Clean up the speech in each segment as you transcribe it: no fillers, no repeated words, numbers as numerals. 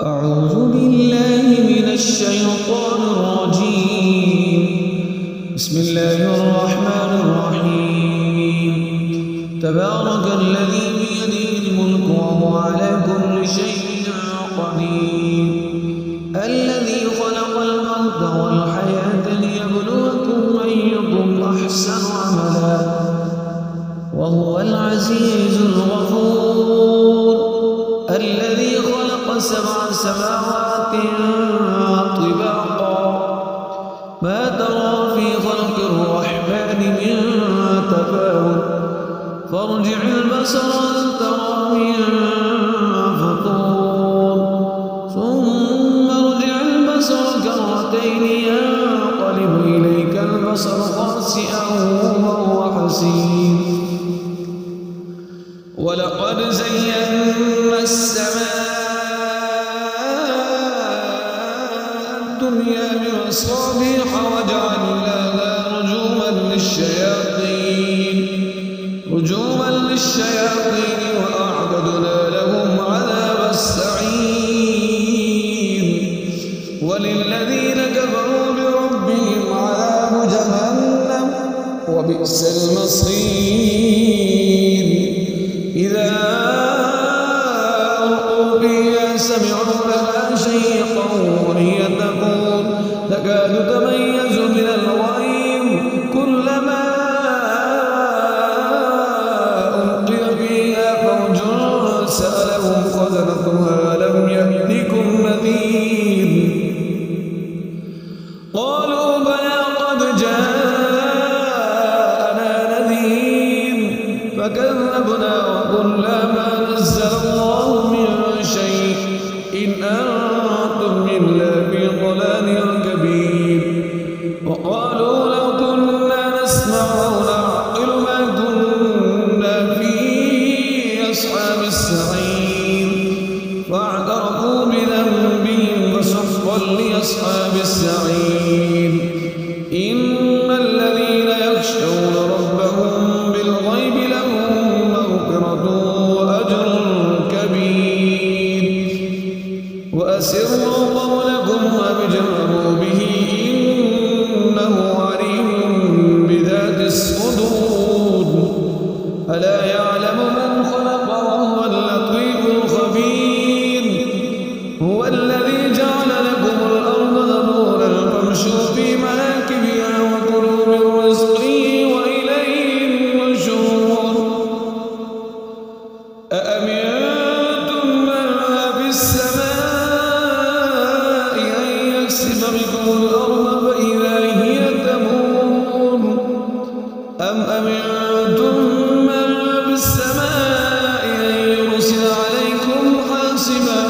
أعوذ بالله من الشيطان الرجيم. بسم الله الرحمن الرحيم. تبارك الذي بيده الملك وهو على كل شيء قدير. الذي خلق الموت والحياة ليبلوكم أيكم أحسن عملا وهو العزيز الغفور. الذي خلق 7 سماوات طباقا ما ترى في خلق الرحمن من تفاوت فارجع البصر هل ترى من فطور ثم ارجع البصر كرتين ينقلب إليك البصر خاسئا وهو حسير. ولقد زينا السماء الدنيا بمصابيح وجعلناها رجوما للشياطين وأعتدنا لهم عذاب السعير. وللذين كفروا بربهم عذاب جهنم وبئس المصير. إذا ألقوا فيها سمعوا لها شيقا وهي تقول تكاد تميز من الغيظ كلما ألقي فيها فوج سألهم خزنتها ألم يأتكم نذير قالوا بلى قد جاءنا نذير فكذبنا وقلنا ما نزل الله من شيء إن أنتم إلا في ضلال كبير. وقالوا لو كنا نسمع أو نعقل ما كنا في أصحاب السعير فاعترفوا بذنبهم فسحقا لأصحاب السعير. إن الذين يخشون ربهم بالغيب لهم مغفرة وأجر كبير. وأسروا قولكم وابجهروا به إنه عليم بذات الصدور. ألا يعلم من خلق وهو اللطيف الخبير. هو الذي جعل لكم الأرض ذلولا فامشوا في مناكبها وكلوا من رزقه وإليه النشور. أأمنتم من في السماء أن يخسف بكم الأرض فإذا هي تمور أم أمنتم من في السماء أن يرسل عليكم حاصبا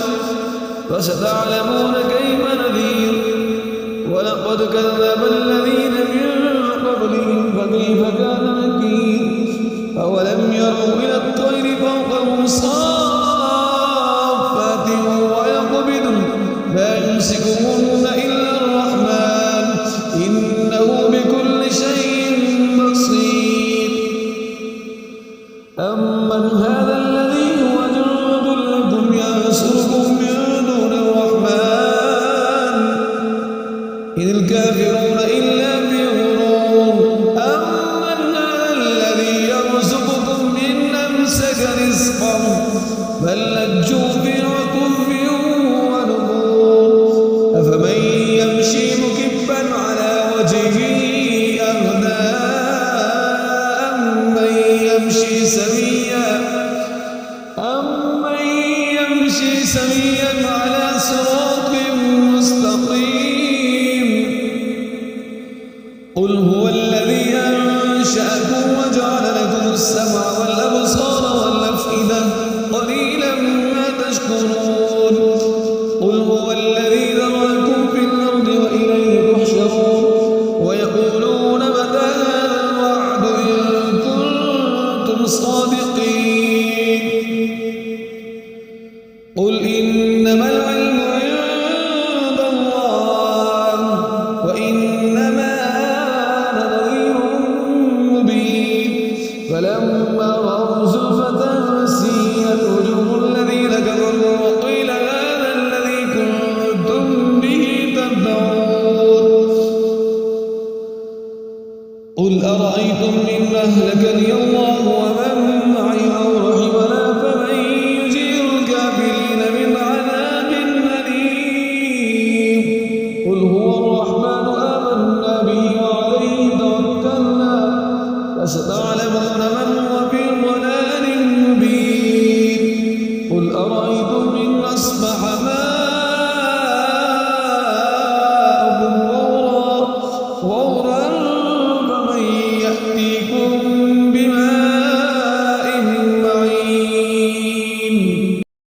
فستعلمون كيف نذير. ولقد كذب الذين من قبلهم فكيف كان نكير. أولم يروا إلى الطير فوقهم صافات ويقبضن ما يمسكهن إلا الرحمن إنه بكل شيء بصير. أمن هذا الذي هو جند لكم ينصركم من دون الرحمن إن الكافرون إلا في غرور. أمن هذا الذي يرزقكم إن أمسك رزقه بل لجوا في عتب ونفور. أفمن يمشي مكبا على وجهه أهدى أمن يمشي سويا على صراط مستقيم. قل هو الذي أنشأكم وجعل لكم السمع والأبصار والأفئدة قليلا ما تشكرون. قل هو الذي ذرأكم في الأرض وإليه تحشرون. ويقولون متى هذا الوعد إن كنتم صادقين. قل إنما العلم عند الله وإنما أنا نذير مبين. فلما رأوا زلفة سيئت وجوه الذين كفروا وقيل هذا الذي اليوم